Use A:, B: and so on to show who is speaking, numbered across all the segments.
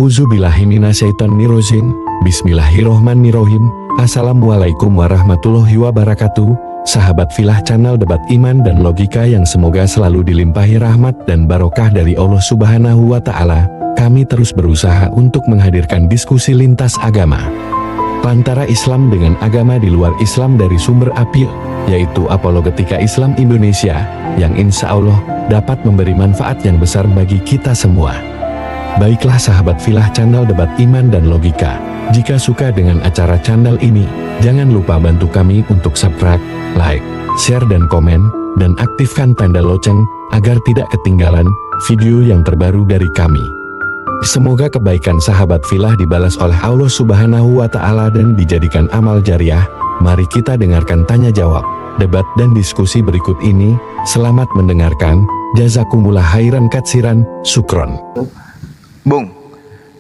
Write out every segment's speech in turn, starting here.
A: A'udzubillahiminasyaitonirrojim. Bismillahirrohmanirrohim. Assalamualaikum warahmatullahi wabarakatuh. Sahabat Filah Channel Debat Iman dan Logika yang semoga selalu dilimpahi rahmat dan barokah dari Allah Subhanahu wa Ta'ala. Kami terus berusaha untuk menghadirkan diskusi lintas agama antara Islam dengan agama di luar Islam dari sumber APIL, yaitu Apologetika Islam Indonesia, yang insya Allah dapat memberi manfaat yang besar bagi kita semua. Baiklah sahabat Filah Channel Debat Iman dan Logika, jika suka dengan acara channel ini, jangan lupa bantu kami untuk subscribe, like, share dan komen, dan aktifkan tanda lonceng agar tidak ketinggalan video yang terbaru dari kami. Semoga kebaikan sahabat Filah dibalas oleh Allah Subhanahu wa Ta'ala dan dijadikan amal jariah. Mari kita dengarkan tanya jawab, debat dan diskusi berikut ini. Selamat mendengarkan. Jazakumullah khairan katsiran, sukron.
B: Bung,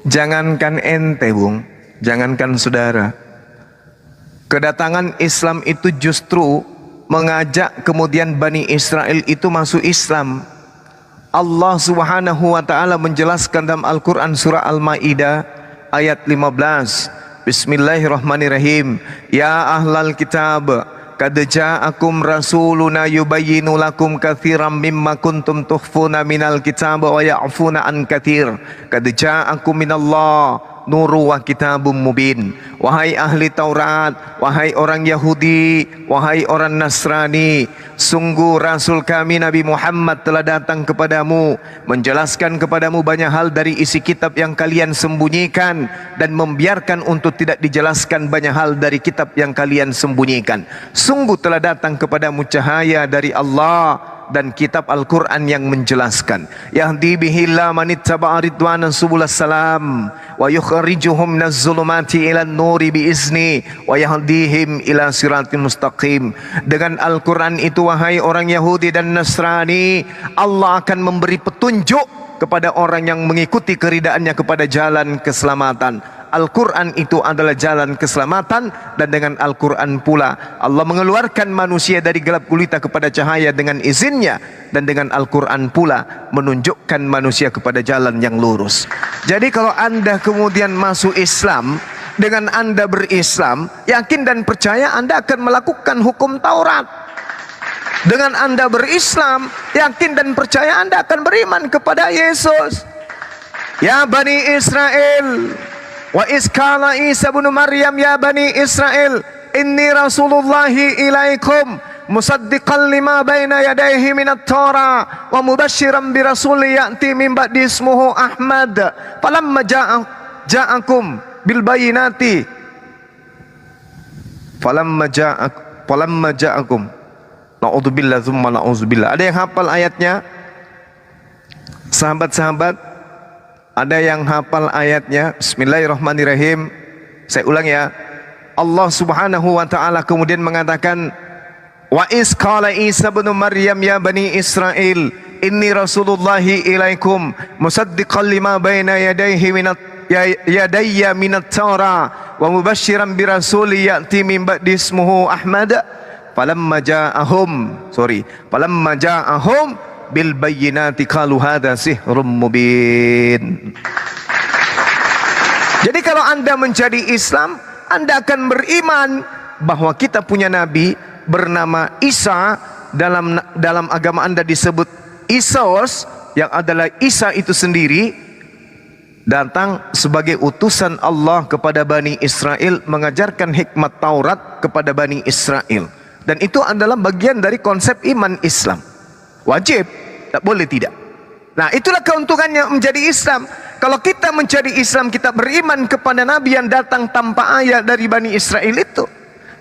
B: jangankan ente Bung, jangankan saudara, kedatangan Islam itu justru mengajak kemudian Bani Israel itu masuk Islam. Allah Subhanahu wa Ta'ala menjelaskan dalam Al-Quran surah Al-Ma'idah ayat 15. Bismillahirrahmanirrahim. Ya ahlal kitab, qad ja'akum rasuluna yubayyinu lakum katsiran mimma kuntum tukhfuna minal kitab wa ya'funa an katsir. Qad ja'akum minallah nuru wa kitabum mubin. Wahai ahli Taurat, wahai orang Yahudi, wahai orang Nasrani, sungguh Rasul kami Nabi Muhammad telah datang kepadamu, menjelaskan kepadamu banyak hal dari isi kitab yang kalian sembunyikan, dan membiarkan untuk tidak dijelaskan banyak hal dari kitab yang kalian sembunyikan. Sungguh telah datang kepadamu cahaya dari Allah dan kitab Al-Quran yang menjelaskan. Yahdi bihillah manittaba'a ridwanan subulas salam wa yukhrijuhum minaz zulumati ilan nuri biizni wa yahdihim ila siratin mustaqim. Dengan Al-Quran itu wahai orang Yahudi dan Nasrani, Allah akan memberi petunjuk kepada orang yang mengikuti keridaannya kepada jalan keselamatan. Al-Quran itu adalah jalan keselamatan, dan dengan Al-Quran pula Allah mengeluarkan manusia dari gelap gulita kepada cahaya dengan izinnya, dan dengan Al-Quran pula menunjukkan manusia kepada jalan yang lurus. Jadi kalau anda kemudian masuk Islam, dengan anda berislam, yakin dan percaya anda akan melakukan hukum Taurat. Dengan anda berislam, yakin dan percaya anda akan beriman kepada Yesus. Ya Bani Israel, wa iskala Isa bin Maryam ya Bani Israel, inni rasulullahi ilaikum musaddiqan lima baina yadayhi minat Tawrah wa mubashiran bi rasuli ya'ti min ba'di ismuhu Ahmad falamma ja'akum bil bayinati falamma ja'akum na'udzubillah thumma na'udzubillah. Ada yang hafal ayatnya? Sahabat-sahabat, ada yang hafal ayatnya? Bismillahirrahmanirrahim. Saya ulang ya. Allah Subhanahu wa Ta'ala kemudian mengatakan, wa is qala Isa bin Maryam ya Bani Israel, inni rasulullahi ilaikum musaddiqan lima baina yadayhi yadayya minat Tawrah wa mubashiran bi rasuli ya'ti min ba'di ismuhu Ahmad falamma ja'ahum bil bayyinati qalu hadza sihrun mubin. Jadi kalau anda menjadi Islam, anda akan beriman bahwa kita punya nabi bernama Isa. Dalam agama anda disebut Isos, yang adalah Isa itu sendiri datang sebagai utusan Allah kepada Bani Israel, mengajarkan hikmat Taurat kepada Bani Israel, dan itu adalah bagian dari konsep iman Islam. Wajib, tak boleh tidak. Nah, itulah keuntungannya menjadi Islam. Kalau kita menjadi Islam, kita beriman kepada Nabi yang datang tanpa ayat dari Bani Israel itu.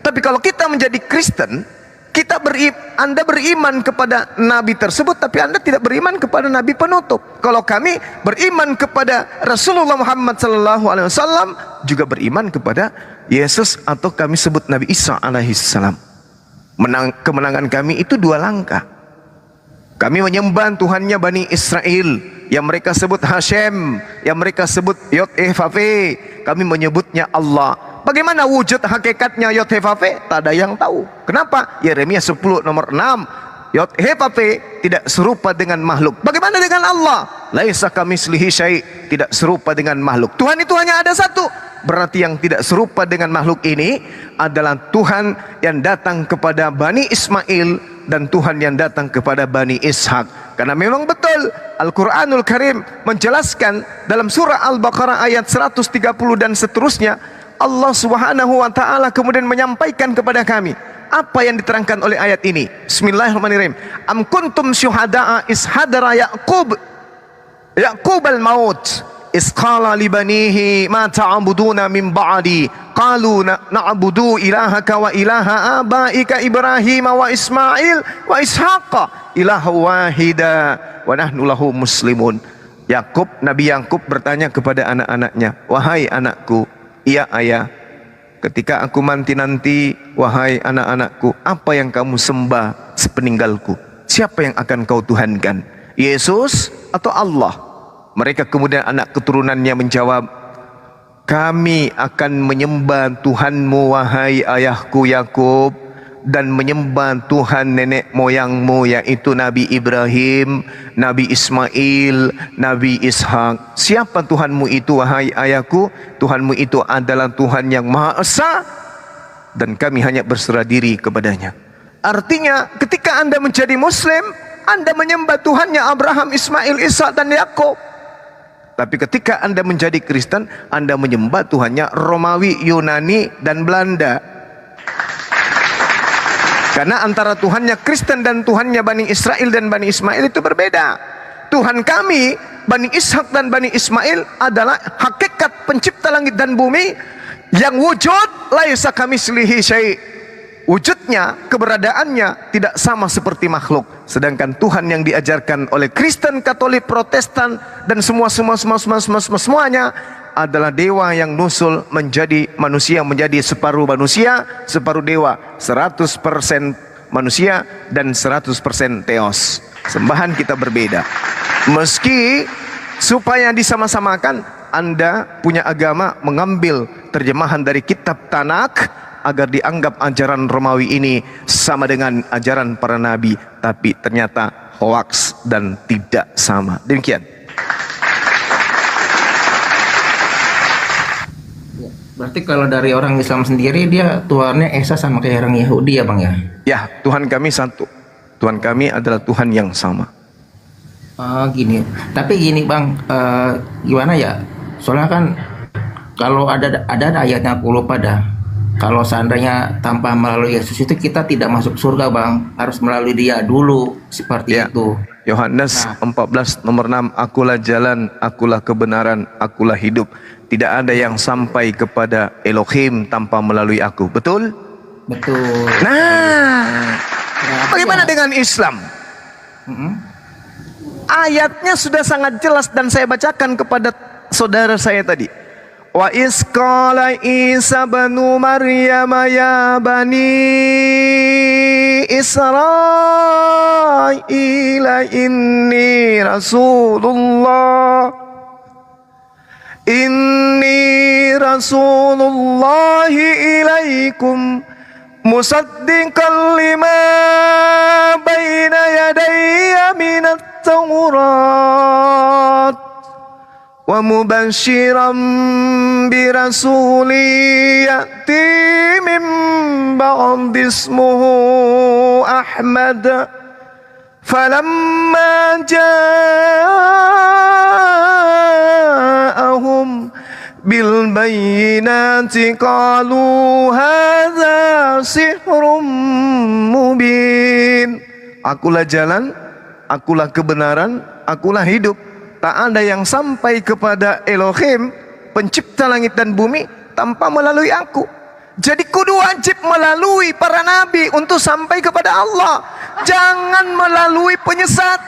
B: Tapi kalau kita menjadi Kristen, Anda beriman kepada Nabi tersebut, tapi Anda tidak beriman kepada Nabi penutup. Kalau kami beriman kepada Rasulullah Muhammad SAW, juga beriman kepada Yesus, atau kami sebut Nabi Isa alaihissalam. Kemenangan kami itu dua langkah. Kami menyembah Tuhannya Bani Israel, yang mereka sebut Hashem, yang mereka sebut Yod-Heh-Vav. Kami menyebutnya Allah. Bagaimana wujud hakikatnya Yod-Heh-Vav? Tak ada yang tahu. Kenapa? Yeremia 10 nomor 6. Yod he pape tidak serupa dengan makhluk. Bagaimana dengan Allah? Laisa kamitslihi syai', tidak serupa dengan makhluk. Tuhan itu hanya ada satu. Berarti yang tidak serupa dengan makhluk ini adalah Tuhan yang datang kepada Bani Ismail dan Tuhan yang datang kepada Bani Ishak. Karena memang betul Al-Quranul Karim menjelaskan dalam surah Al-Baqarah ayat 130 dan seterusnya, Allah Subhanahu wa taala kemudian menyampaikan kepada kami apa yang diterangkan oleh ayat ini. Bismillahirrahmanirrahim. Am kuntum syuhada'a is hadara Yaqub al-maut is qala li banihi ma ta'buduna min ba'di qalu na'budu ilahaka wa ilaha abaika Ibrahim wa Ismail wa Ishaqa ilaha wahida wa nahnu lahu muslimun. Nabi Yakub bertanya kepada anak-anaknya, wahai anakku, iya ayah, ketika aku mati nanti, wahai anak-anakku, apa yang kamu sembah sepeninggalku? Siapa yang akan kau tuhankan? Yesus atau Allah? Mereka kemudian anak keturunannya menjawab, kami akan menyembah Tuhanmu wahai ayahku Yakub, dan menyembah Tuhan nenek moyangmu yaitu Nabi Ibrahim, Nabi Ismail, Nabi Ishak. Siapa Tuhanmu itu wahai ayahku? Tuhanmu itu adalah Tuhan yang Maha Esa dan kami hanya berserah diri kepadanya. Artinya ketika Anda menjadi Muslim, Anda menyembah Tuhannya Abraham, Ismail, Ishak dan Yakub. Tapi ketika Anda menjadi Kristen, Anda menyembah Tuhannya Romawi, Yunani dan Belanda. Karena antara Tuhannya Kristen dan Tuhannya Bani Israel dan Bani Ismail itu berbeda. Tuhan kami, Bani Ishak dan Bani Ismail adalah hakikat pencipta langit dan bumi yang wujud laisa kamitslihi syai'. Wujudnya, keberadaannya tidak sama seperti makhluk. Sedangkan Tuhan yang diajarkan oleh Kristen, Katolik, Protestan dan semuanya adalah dewa yang nusul menjadi manusia, menjadi separuh manusia, separuh dewa, 100% manusia dan 100% teos. Sembahan kita berbeda. Meski supaya disama-samakan, Anda punya agama mengambil terjemahan dari kitab Tanakh agar dianggap ajaran Romawi ini sama dengan ajaran para nabi, tapi ternyata hoaks dan tidak sama. Demikian.
C: Berarti kalau dari orang Islam sendiri, dia Tuhannya Esa sama kayak orang Yahudi ya Bang ya?
B: Ya, Tuhan kami satu. Tuhan kami adalah Tuhan yang sama.
C: Oh gini. Tapi gini Bang, gimana ya? Soalnya kan kalau ada ayatnya aku lupa dah. Kalau seandainya tanpa melalui Yesus itu kita tidak masuk surga Bang. Harus melalui dia dulu. Seperti itu.
B: Yohanes 14 nomor 6, akulah jalan, akulah kebenaran, akulah hidup. Tidak ada yang sampai kepada Elohim tanpa melalui aku. Betul?
C: Betul.
B: Nah, bagaimana dengan Islam? Ayatnya sudah sangat jelas dan saya bacakan kepada saudara saya tadi. Wa iz qala Isa banu Maryam ya bani Israila inni Rasulullahi ilaikum musaddiqan lima baina yadayya minat Taurat wa mubashiran bi rasuli ya'ti min ba'di ismuhu Ahmad falamma ja'ahum bil bayyinati qalu hadza sihrun mubin. Akulah jalan, akulah kebenaran, akulah hidup. Tak ada yang sampai kepada Elohim, pencipta langit dan bumi, tanpa melalui aku. Jadi kudu wajib melalui para nabi untuk sampai kepada Allah. Jangan melalui penyesat.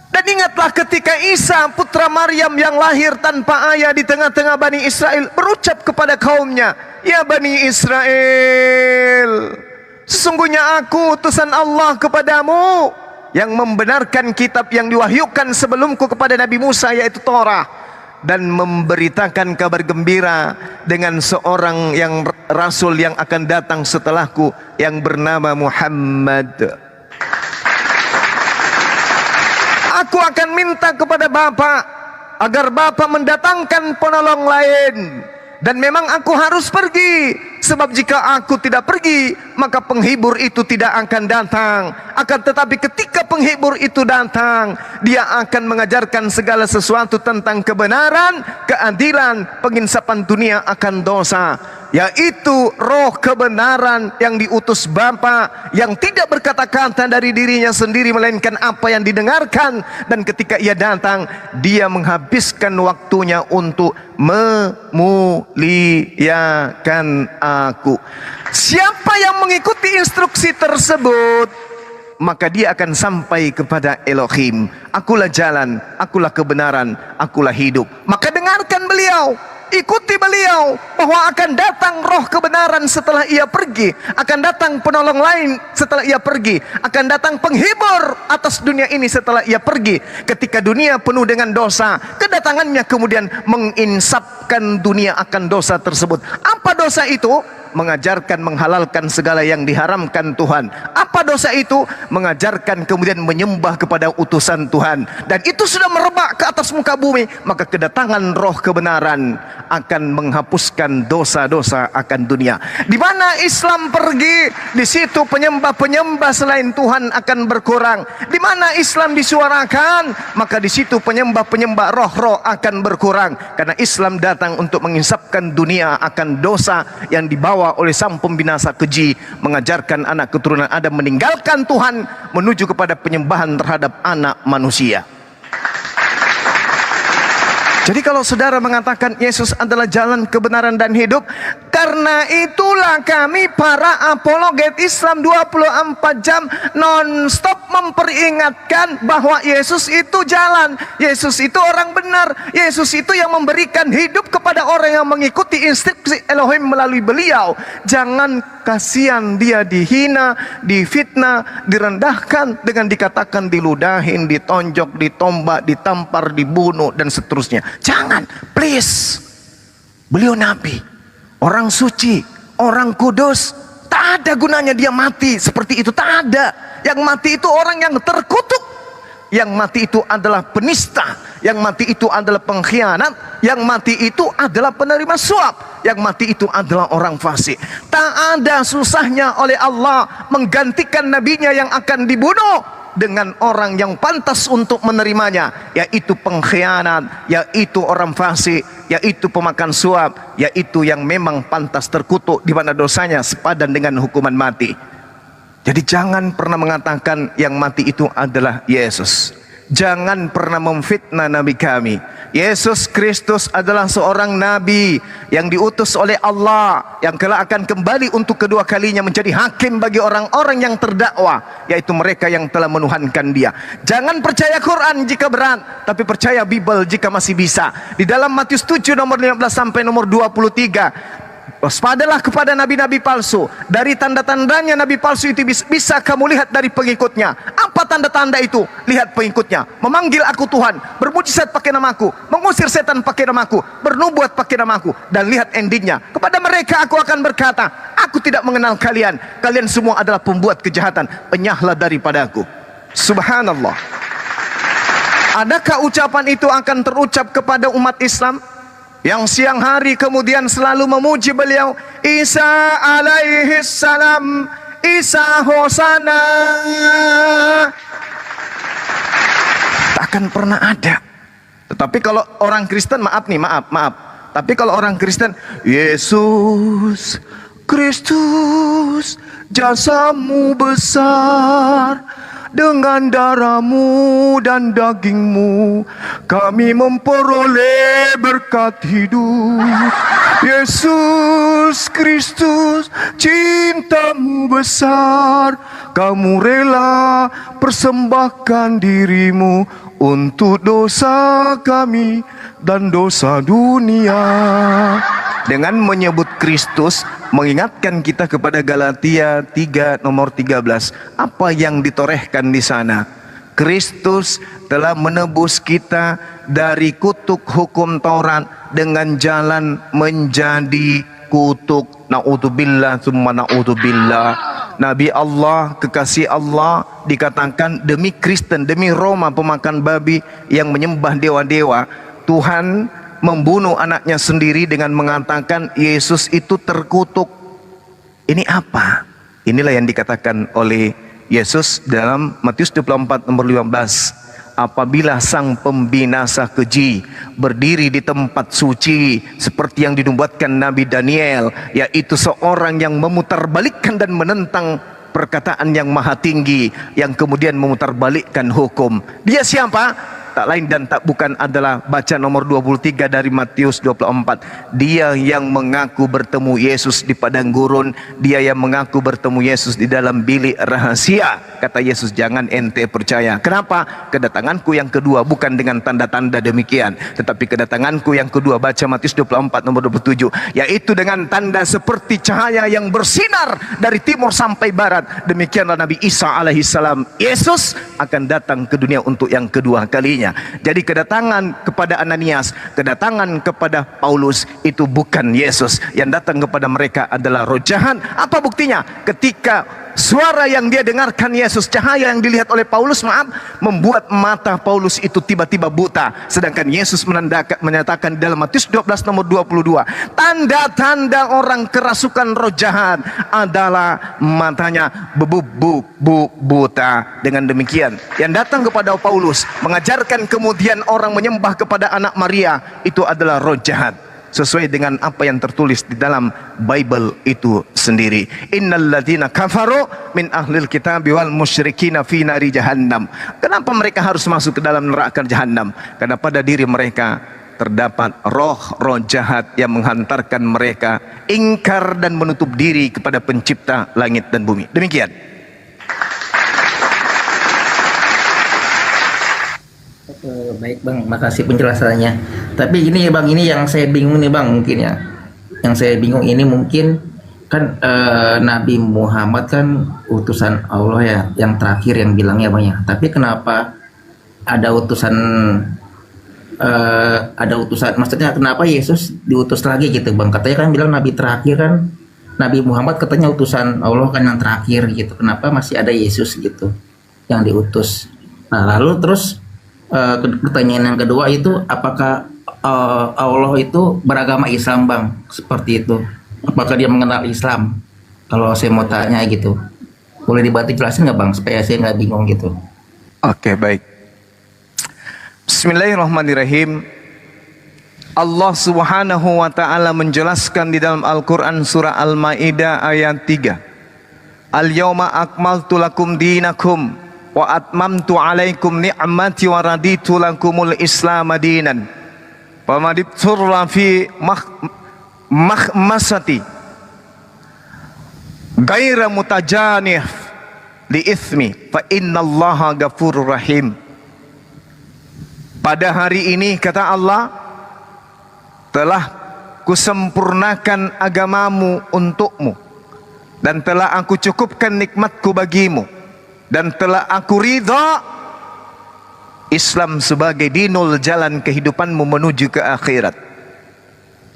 B: Dan ingatlah ketika Isa putra Maryam yang lahir tanpa ayah di tengah-tengah Bani Israel berucap kepada kaumnya, ya Bani Israel, sesungguhnya aku utusan Allah kepadamu yang membenarkan kitab yang diwahyukan sebelumku kepada Nabi Musa yaitu Torah. dan memberitakan kabar gembira dengan seorang yang rasul yang akan datang setelahku yang bernama Muhammad. Aku akan minta kepada Bapa agar Bapa mendatangkan penolong lain. Dan memang aku harus pergi, sebab jika aku tidak pergi, maka penghibur itu tidak akan datang. Akan tetapi ketika penghibur itu datang, dia akan mengajarkan segala sesuatu tentang kebenaran, keadilan, penginsapan dunia akan dosa, yaitu roh kebenaran yang diutus Bapa, yang tidak berkata-kata dari dirinya sendiri melainkan apa yang didengarkan. Dan ketika ia datang, dia menghabiskan waktunya untuk memuliakan aku. Siapa yang mengikuti instruksi tersebut, maka dia akan sampai kepada Elohim. Akulah jalan, akulah kebenaran, akulah hidup. Maka dengarkan beliau, ikuti beliau, bahwa akan datang roh kebenaran setelah ia pergi, akan datang penolong lain setelah ia pergi, akan datang penghibur atas dunia ini setelah ia pergi. Ketika dunia penuh dengan dosa, kedatangannya kemudian menginsapkan dunia akan dosa tersebut. Apa dosa itu? Mengajarkan menghalalkan segala yang diharamkan Tuhan. Apa dosa itu? Mengajarkan kemudian menyembah kepada utusan Tuhan. Dan itu sudah merebak ke atas muka bumi, maka kedatangan roh kebenaran akan menghapuskan dosa-dosa akan dunia. Di mana Islam pergi, di situ penyembah-penyembah selain Tuhan akan berkurang. Di mana Islam disuarakan, maka di situ penyembah-penyembah roh-roh akan berkurang. Karena Islam datang untuk menginsapkan dunia akan dosa yang dibawa oleh sang pembinasa keji, mengajarkan anak keturunan Adam meninggalkan Tuhan menuju kepada penyembahan terhadap anak manusia. Jadi kalau saudara mengatakan Yesus adalah jalan, kebenaran dan hidup, karena itulah kami para apologet Islam 24 jam non-stop memperingatkan bahwa Yesus itu jalan, Yesus itu orang benar, Yesus itu yang memberikan hidup kepada orang yang mengikuti instruksi Elohim melalui beliau. Jangan kasihan dia dihina, difitnah, direndahkan dengan dikatakan diludahin, ditonjok, ditombak, ditampar, dibunuh dan seterusnya. Jangan, please. Beliau nabi, orang suci, orang kudus. Tak ada gunanya dia mati seperti itu, tak ada. Yang mati itu orang yang terkutuk. Yang mati itu adalah penista. Yang mati itu adalah pengkhianat. Yang mati itu adalah penerima suap. Yang mati itu adalah orang fasik. Tak ada susahnya oleh Allah menggantikan nabinya yang akan dibunuh dengan orang yang pantas untuk menerimanya, yaitu pengkhianat, yaitu orang fasik, yaitu pemakan suap, yaitu yang memang pantas terkutuk di mana dosanya sepadan dengan hukuman mati. Jadi jangan pernah mengatakan yang mati itu adalah Yesus. Jangan pernah memfitnah Nabi kami. Yesus Kristus adalah seorang Nabi yang diutus oleh Allah, yang kelak akan kembali untuk kedua kalinya menjadi hakim bagi orang-orang yang terdakwa, yaitu mereka yang telah menuhankan dia. Jangan percaya Quran jika berat, tapi percaya Bible jika masih bisa. Di dalam Matius 7 nomor 15 sampai nomor 23, waspadalah kepada nabi-nabi palsu. Dari tanda-tandanya nabi palsu itu bisa kamu lihat dari pengikutnya. Apa tanda-tanda itu? Lihat pengikutnya. Memanggil aku Tuhan, bermujizat pakai namaku, mengusir setan pakai namaku, bernubuat pakai namaku. Dan lihat endingnya. Kepada mereka aku akan berkata, aku tidak mengenal kalian. Kalian semua adalah pembuat kejahatan. Enyahlah daripadaku. Subhanallah. Adakah ucapan itu akan terucap kepada umat Islam yang siang hari kemudian selalu memuji beliau? Isa alaihi salam, Isa hosana. Takkan pernah ada. Tetapi kalau orang Kristen, maaf. Tapi kalau orang Kristen, Yesus Kristus, jasamu besar, dengan darahmu dan dagingmu kami memperoleh berkat hidup. Yesus Kristus, cintamu besar, kamu rela persembahkan dirimu untuk dosa kami dan dosa dunia. Dengan menyebut Kristus, mengingatkan kita kepada Galatia 3 nomor 13. Apa yang ditorehkan di sana? Kristus telah menebus kita dari kutuk hukum Taurat dengan jalan menjadi kutuk. Na'udzubillah tsumma na'udzubillah. Nabi Allah, kekasih Allah, dikatakan demi Kristen, demi Roma pemakan babi yang menyembah dewa-dewa, Tuhan membunuh anaknya sendiri dengan mengatakan Yesus itu terkutuk. Ini apa? Inilah yang dikatakan oleh Yesus dalam Matius 24 nomor 15. Apabila sang pembinasa keji berdiri di tempat suci seperti yang dinubuatkan Nabi Daniel, yaitu seorang yang memutarbalikkan dan menentang perkataan yang maha tinggi, yang kemudian memutarbalikkan hukum. Dia siapa? Tak lain dan tak bukan adalah, baca nomor 23 dari Matius 24. Dia yang mengaku bertemu Yesus di padang gurun, dia yang mengaku bertemu Yesus di dalam bilik rahasia. Kata Yesus, jangan ente percaya. Kenapa? Kedatanganku yang kedua bukan dengan tanda-tanda demikian, tetapi kedatanganku yang kedua, baca Matius 24 nomor 27, yaitu dengan tanda seperti cahaya yang bersinar dari timur sampai barat. Demikianlah Nabi Isa alaihissalam, Yesus akan datang ke dunia untuk yang kedua kalinya. Jadi kedatangan kepada Ananias, kedatangan kepada Paulus itu bukan Yesus. Yang datang kepada mereka adalah roh jahat. Apa buktinya? Ketika suara yang dia dengarkan Yesus, cahaya yang dilihat oleh Paulus, membuat mata Paulus itu tiba-tiba buta. Sedangkan Yesus menyatakan dalam Matius 12 nomor 22, tanda-tanda orang kerasukan roh jahat adalah matanya buta. Dengan demikian, yang datang kepada Paulus mengajarkan kemudian orang menyembah kepada anak Maria itu adalah roh jahat, sesuai dengan apa yang tertulis di dalam Bible itu sendiri. Innal ladzina kafaru min ahlil kitabi wal musyrikina fi nari jahannam. Kenapa mereka harus masuk ke dalam neraka jahannam? Karena pada diri mereka terdapat roh-roh jahat yang menghantarkan mereka ingkar dan menutup diri kepada pencipta langit dan bumi. Demikian.
C: Baik bang, makasih penjelasannya. Tapi ini bang, ini yang saya bingung nih bang, mungkin ya. Yang saya bingung ini mungkin kan Nabi Muhammad kan utusan Allah ya, yang terakhir yang bilangnya bang ya. Tapi kenapa ada utusan, maksudnya kenapa Yesus diutus lagi gitu bang? Katanya kan bilang Nabi terakhir kan, Nabi Muhammad katanya utusan Allah kan yang terakhir gitu. Kenapa masih ada Yesus gitu yang diutus? Nah lalu terus pertanyaan yang kedua itu, apakah Allah itu beragama Islam bang? Seperti itu. Apakah dia mengenal Islam? Kalau saya mau tanya gitu, boleh dibantu jelasin nggak bang, supaya saya nggak bingung gitu.
B: Oke, baik. Bismillahirrahmanirrahim. Allah subhanahu wa ta'ala menjelaskan di dalam Al-Quran surah Al-Ma'idah ayat 3. Al-yawma akmaltu lakum dinakum wa atmamtu alaikum ni'mati wa raditu lakumul islam dinan famadibturra fi makhmasati gaira mutajanif li ithmi fa innallaha ghafurur rahim. Pada hari ini, kata Allah, telah kusempurnakan agamamu untukmu, dan telah aku cukupkan nikmatku bagimu, dan telah aku ridha Islam sebagai dinul, jalan kehidupanmu menuju ke akhirat.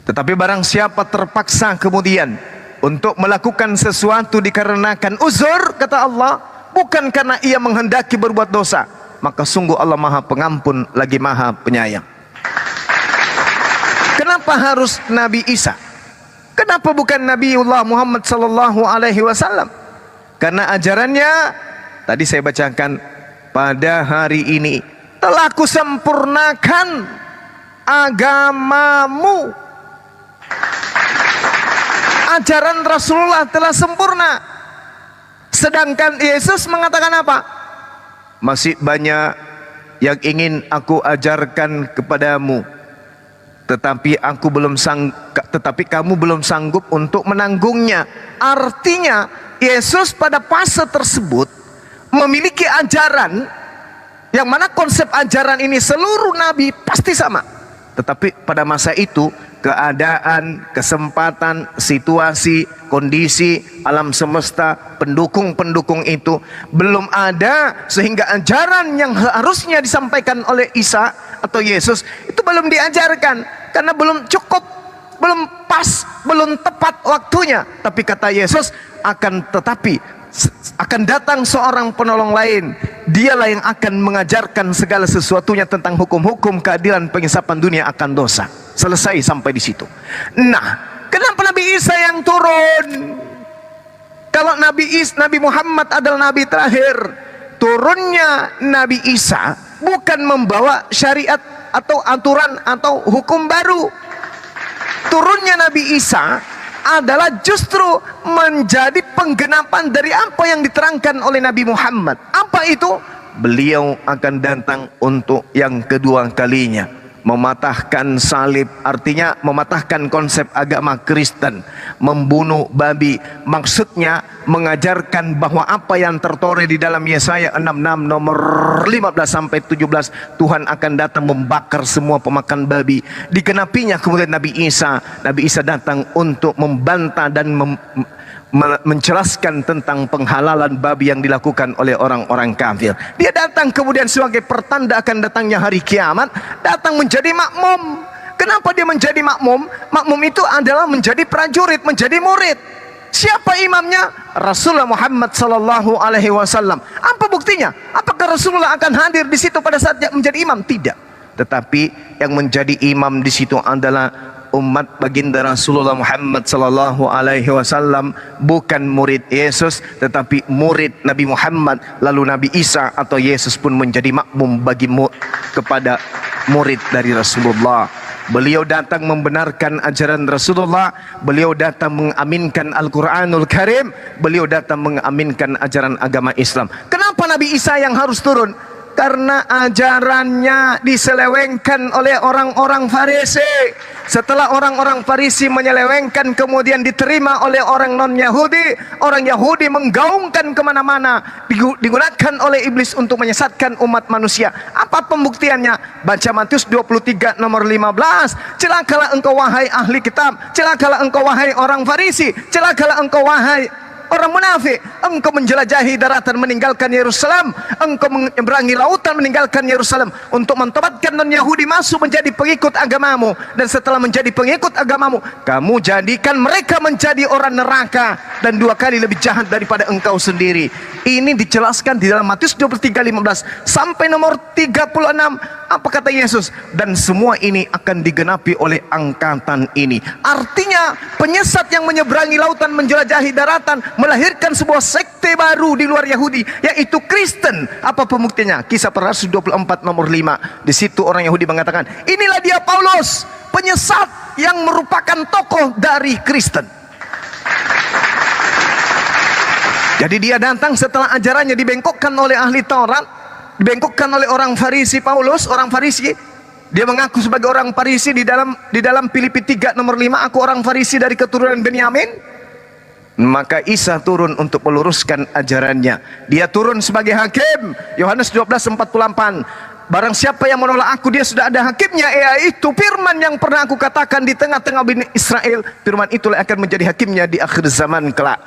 B: Tetapi barang siapa terpaksa kemudian untuk melakukan sesuatu dikarenakan uzur, kata Allah, bukan karena ia menghendaki berbuat dosa, maka sungguh Allah Maha Pengampun lagi Maha Penyayang. Kenapa harus Nabi Isa? Kenapa bukan Nabiullah Muhammad sallallahu alaihi wasallam? Karena ajarannya tadi saya bacakan, pada hari ini telah kusempurnakan agamamu. Ajaran Rasulullah telah sempurna. Sedangkan Yesus mengatakan apa? Masih banyak yang ingin aku ajarkan kepadamu, tetapi kamu belum sanggup untuk menanggungnya. Artinya Yesus pada fase tersebut memiliki ajaran yang mana konsep ajaran ini seluruh nabi pasti sama. Tetapi pada masa itu keadaan, kesempatan, situasi, kondisi, alam semesta, pendukung-pendukung itu belum ada, sehingga ajaran yang harusnya disampaikan oleh Isa atau Yesus itu belum diajarkan karena belum cukup, belum pas, belum tepat waktunya. Tapi kata Yesus, akan datang seorang penolong lain, dialah yang akan mengajarkan segala sesuatunya tentang hukum-hukum, keadilan, pengisapan dunia akan dosa. Selesai sampai di situ. Nah, kenapa Nabi Isa yang turun? Kalau Nabi Muhammad adalah Nabi terakhir, turunnya Nabi Isa bukan membawa syariat atau aturan atau hukum baru. Turunnya Nabi Isa adalah justru menjadi penggenapan dari apa yang diterangkan oleh Nabi Muhammad. Apa itu? Beliau akan datang untuk yang kedua kalinya, mematahkan salib, artinya mematahkan konsep agama Kristen, membunuh babi. Maksudnya mengajarkan bahwa apa yang tertera di dalam Yesaya 66 nomor 15 sampai 17, Tuhan akan datang membakar semua pemakan babi. Dikenapinya kemudian Nabi Isa datang untuk membantah dan menjelaskan tentang penghalalan babi yang dilakukan oleh orang-orang kafir. Dia datang kemudian sebagai pertanda akan datangnya hari kiamat, datang menjadi makmum. Kenapa dia menjadi makmum? Makmum itu adalah menjadi prajurit, menjadi murid. Siapa imamnya? Rasulullah Muhammad sallallahu alaihi wasallam. Apa buktinya? Apakah Rasulullah akan hadir di situ pada saat dia menjadi imam? Tidak. Tetapi yang menjadi imam di situ adalah umat baginda Rasulullah Muhammad sallallahu alaihi wasallam, bukan murid Yesus tetapi murid Nabi Muhammad. Lalu Nabi Isa atau Yesus pun menjadi makmum kepada murid dari Rasulullah. Beliau datang membenarkan ajaran Rasulullah, beliau datang mengaminkan Al-Quranul Karim, beliau datang mengaminkan ajaran agama Islam. Kenapa Nabi Isa yang harus turun? Karena ajarannya diselewengkan oleh orang-orang Farisi. Setelah orang-orang Farisi menyelewengkan, kemudian diterima oleh orang non-Yahudi. Orang Yahudi menggaungkan kemana-mana, digunakan oleh iblis untuk menyesatkan umat manusia. Apa pembuktiannya? Baca Matius 23 nomor 15. Celakalah engkau wahai ahli kitab, celakalah engkau wahai orang Farisi, celakalah engkau wahai orang munafik, engkau menjelajahi daratan meninggalkan Yerusalem, engkau menyeberangi lautan meninggalkan Yerusalem untuk mentobatkan non-Yahudi masuk menjadi pengikut agamamu, dan setelah menjadi pengikut agamamu, kamu jadikan mereka menjadi orang neraka dan 2 kali lebih jahat daripada engkau sendiri. Ini dijelaskan di dalam Matius 23:15 sampai nomor 36. Apa kata Yesus? Dan semua ini akan digenapi oleh angkatan ini. Artinya penyesat yang menyeberangi lautan menjelajahi daratan melahirkan sebuah sekte baru di luar Yahudi, yaitu Kristen. Apa pembuktianya? Kisah Para Rasul 24 nomor 5. Di situ orang Yahudi mengatakan, inilah dia Paulus, penyesat yang merupakan tokoh dari Kristen. Jadi dia datang setelah ajarannya dibengkokkan oleh ahli Taurat, dibengkokkan oleh orang Farisi. Paulus, orang Farisi, dia mengaku sebagai orang Farisi di dalam Filipi 3 nomor 5, aku orang Farisi dari keturunan Benyamin. Maka Isa turun untuk meluruskan ajarannya. Dia turun sebagai hakim. Yohanes 12:48. Barang siapa yang menolak aku, dia sudah ada hakimnya, yaitu firman yang pernah aku katakan di tengah-tengah Bani Israel. Firman itulah akan menjadi hakimnya di akhir zaman kelak.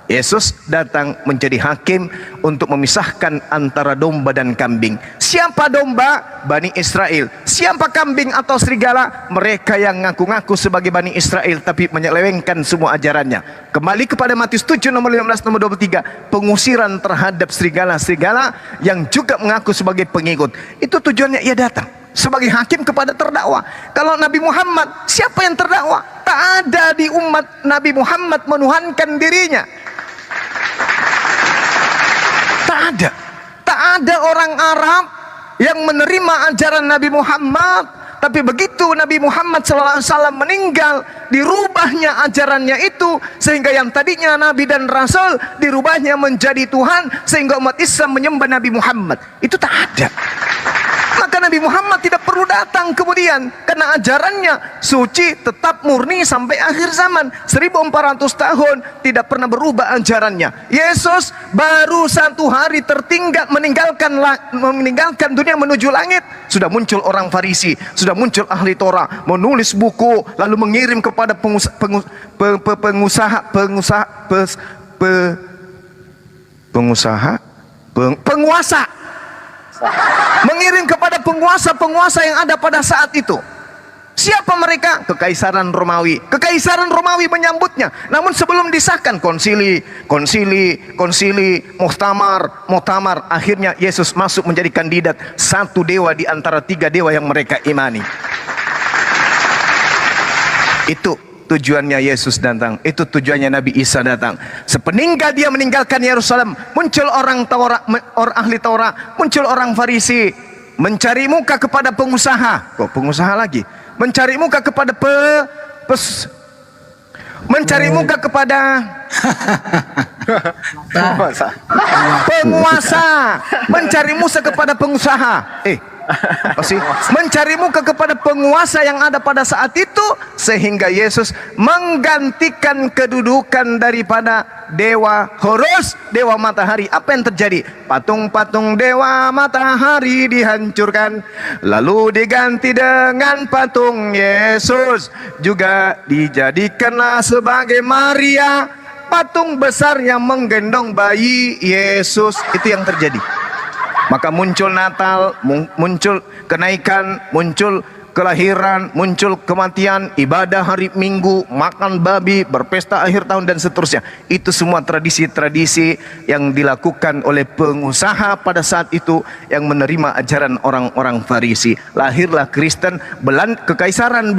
B: Yesus datang menjadi hakim untuk memisahkan antara domba dan kambing. Siapa domba? Bani Israel. Siapa kambing atau serigala? Mereka yang ngaku-ngaku sebagai Bani Israel tapi menyelewengkan semua ajarannya. Kembali kepada Matius 7 nomor 15 nomor 23, pengusiran terhadap serigala-serigala yang juga mengaku sebagai pengikut. Itu tujuannya ia datang sebagai hakim kepada terdakwa. Kalau Nabi Muhammad, siapa yang terdakwa? Tak ada di umat Nabi Muhammad menuhankan dirinya. Tak ada orang Arab yang menerima ajaran Nabi Muhammad. Tapi begitu Nabi Muhammad SAW meninggal, dirubahnya ajarannya itu, sehingga yang tadinya Nabi dan Rasul dirubahnya menjadi Tuhan, sehingga umat Islam menyembah Nabi Muhammad. Itu tak ada. Maka Nabi Muhammad tidak perlu datang kemudian, karena ajarannya suci, tetap murni sampai akhir zaman. 1400 tahun tidak pernah berubah ajarannya. Yesus baru 1 hari tertinggal meninggalkan dunia menuju langit, sudah muncul orang Farisi, sudah muncul ahli Torah, menulis buku, lalu mengirim kepada penguasa, mengirim kepada penguasa-penguasa yang ada pada saat itu. Siapa mereka? Kekaisaran Romawi. Kekaisaran Romawi menyambutnya. Namun sebelum disahkan konsili, muktamar, akhirnya Yesus masuk menjadi kandidat satu dewa di antara 3 dewa yang mereka imani. Itu tujuannya Yesus datang, itu tujuannya Nabi Isa datang. Sepeninggal dia meninggalkan Yerusalem, muncul orang Taurat, orang ahli Taurat, muncul orang Farisi, mencari muka kepada pengusaha. Kok pengusaha lagi? Mencari muka kepada mencari muka kepada penguasa, mencari muka kepada pengusaha. Mencari muka kepada penguasa yang ada pada saat itu, sehingga Yesus menggantikan kedudukan daripada dewa Horus, dewa matahari. Apa yang terjadi? Patung-patung dewa matahari dihancurkan, lalu diganti dengan patung Yesus. Juga dijadikanlah sebagai Maria, patung besar yang menggendong bayi Yesus. Itu yang terjadi. Maka muncul Natal, muncul kenaikan, muncul kelahiran, muncul kematian, ibadah hari Minggu, makan babi, berpesta akhir tahun dan seterusnya. Itu semua tradisi-tradisi yang dilakukan oleh pengusaha pada saat itu yang menerima ajaran orang-orang Farisi. Lahirlah Kristen. Kerajaan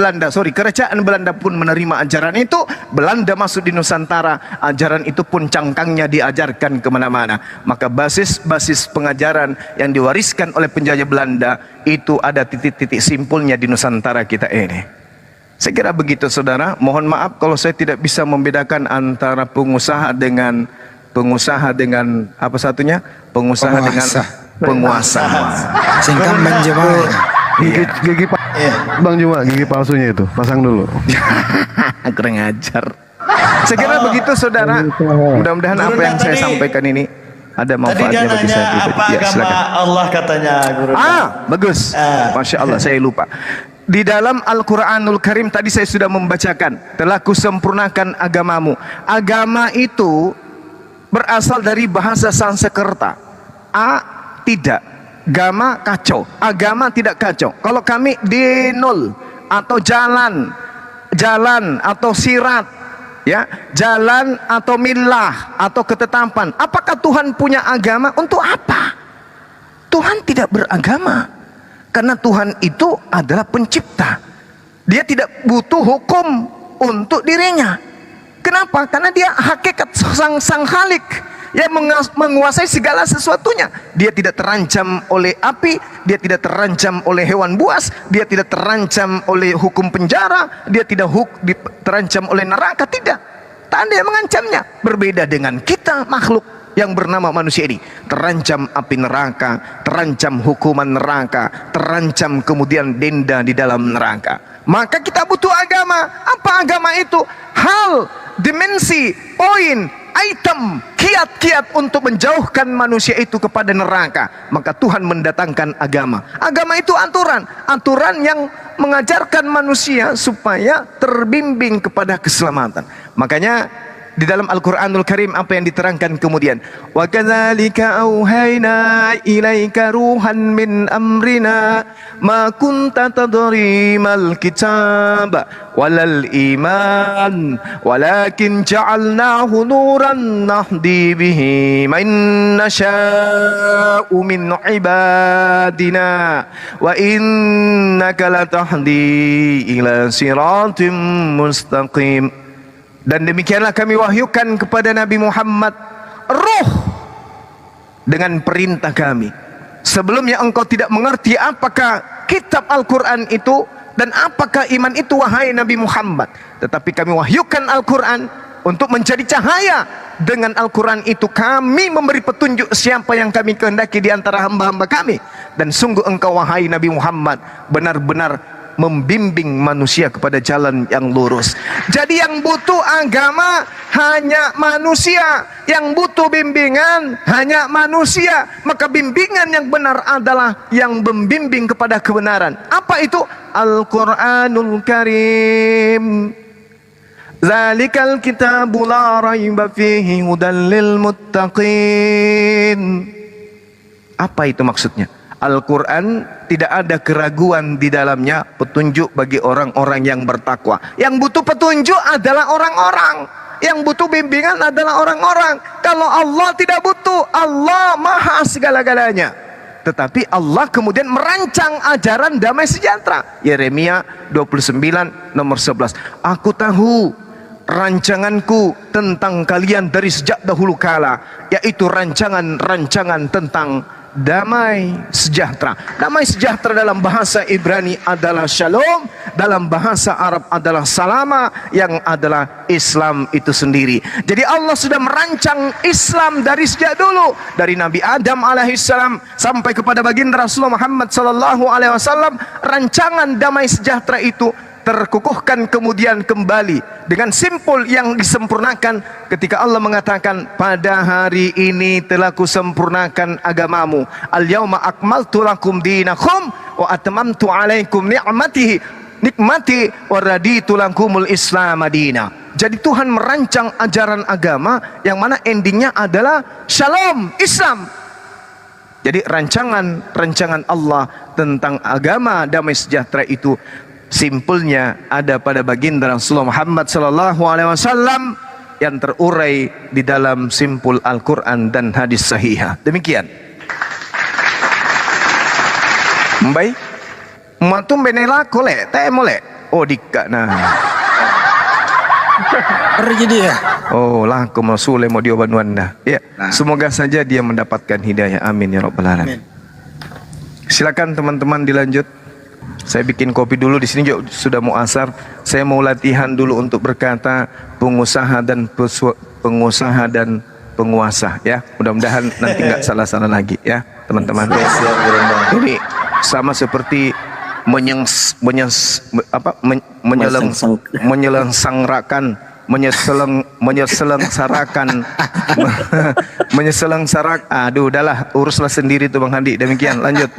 B: Belanda pun menerima ajaran itu. Belanda masuk di Nusantara, ajaran itu pun cangkangnya diajarkan kemana-mana. Maka basis pengajaran yang diwariskan oleh penjajah Belanda itu ada titik-titik simpulnya di Nusantara kita ini. Saya kira begitu, saudara. Mohon maaf kalau saya tidak bisa membedakan antara pengusaha dengan apa satunya? Pengusaha dengan penguasa.
D: Singkat menjemah.
E: Gigi Bang Juma, gigi palsunya itu pasang dulu.
B: Kurang ajar. Saya kira begitu, saudara. Mudah-mudahan apa yang saya sampaikan ini ada manfaatnya bagi saya pribadi.
F: Apa agama Allah katanya, Guru?
B: Bagus. Masya Allah, saya lupa. Di dalam Al-Quranul Karim tadi saya sudah membacakan, telah kusempurnakan agamamu. Agama itu berasal dari bahasa Sanskerta. Tidak. Gama kacau. Agama tidak kacau. Kalau kami dinul atau jalan atau sirat, ya, jalan atau milah atau ketetapan. Apakah Tuhan punya agama? Untuk apa? Tuhan tidak beragama, karena Tuhan itu adalah pencipta. Dia tidak butuh hukum untuk dirinya. Kenapa? Karena dia hakikat sang Khalik yang menguasai segala sesuatunya. Dia tidak terancam oleh api, dia tidak terancam oleh hewan buas, dia tidak terancam oleh hukum penjara, dia tidak terancam oleh neraka. Tidak, tak ada yang mengancamnya. Berbeda dengan kita makhluk yang bernama manusia ini, terancam api neraka, terancam hukuman neraka, terancam kemudian denda di dalam neraka. Maka kita butuh agama. Apa agama itu? Hal, dimensi, poin, item, kiat-kiat untuk menjauhkan manusia itu kepada neraka. Maka Tuhan mendatangkan agama. Agama itu aturan yang mengajarkan manusia supaya terbimbing kepada keselamatan. Makanya di dalam Al-Quranul Karim apa yang diterangkan kemudian? Wa kadzalika auhayna ilaika ruhan min amrina ma kunta tadri mal kitab walal iman walakin ja'alnahu nuran nahdi bihi man nasha'u min ibadina wa innaka latahdi ila siratim mustaqim. Dan demikianlah kami wahyukan kepada Nabi Muhammad ruh dengan perintah kami. Sebelumnya engkau tidak mengerti apakah kitab Al-Quran itu dan apakah iman itu, wahai Nabi Muhammad. Tetapi kami wahyukan Al-Quran untuk menjadi cahaya. Dengan Al-Quran itu kami memberi petunjuk siapa yang kami kehendaki di antara hamba-hamba kami. dan sungguh engkau wahai Nabi Muhammad benar-benar membimbing manusia kepada jalan yang lurus. Jadi yang butuh agama hanya manusia, yang butuh bimbingan hanya manusia. Maka bimbingan yang benar adalah yang membimbing kepada kebenaran. Apa itu? Al-Quranul Karim. Zalikal kitabu la raiba fihi hudan lil muttaqin. Apa itu maksudnya? Al-Quran tidak ada keraguan di dalamnya, petunjuk bagi orang-orang yang bertakwa. Yang butuh petunjuk adalah orang-orang, yang butuh bimbingan adalah orang-orang. Kalau Allah tidak butuh, Allah maha segala-galanya. Tetapi Allah kemudian merancang ajaran damai sejahtera. Yeremia 29 nomor 11. Aku tahu rancanganku tentang kalian dari sejak dahulu kala, yaitu rancangan-rancangan tentang damai sejahtera. Damai sejahtera dalam bahasa Ibrani adalah shalom, dalam bahasa Arab adalah salama, yang adalah Islam itu sendiri. Jadi Allah sudah merancang Islam dari sejak dulu, dari Nabi Adam alaihissalam sampai kepada baginda Rasulullah Muhammad sallallahu alaihi wasallam. Rancangan damai sejahtera itu terkukuhkan kemudian kembali dengan simpul yang disempurnakan ketika Allah mengatakan, pada hari ini telah kusempurnakan agamamu. Al-yawma akmaltu lakum dinakum wa atmamtu alaikum nikmati wa raditu lakumul Islam madina. Jadi Tuhan merancang ajaran agama yang mana endingnya adalah shalom, Islam. Jadi rancangan Allah tentang agama damai sejahtera itu simpulnya ada pada baginda Rasulullah Muhammad sallallahu alaihi wasallam yang terurai di dalam simpul Al-Quran dan hadis sahihah. Demikian. Mbai, matum benela kole, teh mole. Oh dikak nah.
D: Pergi dia.
B: Oh lah kemasule mau dioban dah. Ya, semoga saja dia mendapatkan hidayah. Amin ya rabbal alamin. Silakan teman-teman dilanjut. Saya bikin kopi dulu, di sini juga sudah mau asar. Saya mau latihan dulu untuk berkata pengusaha dan penguasa ya. Mudah-mudahan nanti nggak salah-salah lagi ya, teman-teman. Ini sama seperti menyelengsarakan. Aduh udahlah, uruslah sendiri tuh Bang Hadi. Demikian, lanjut.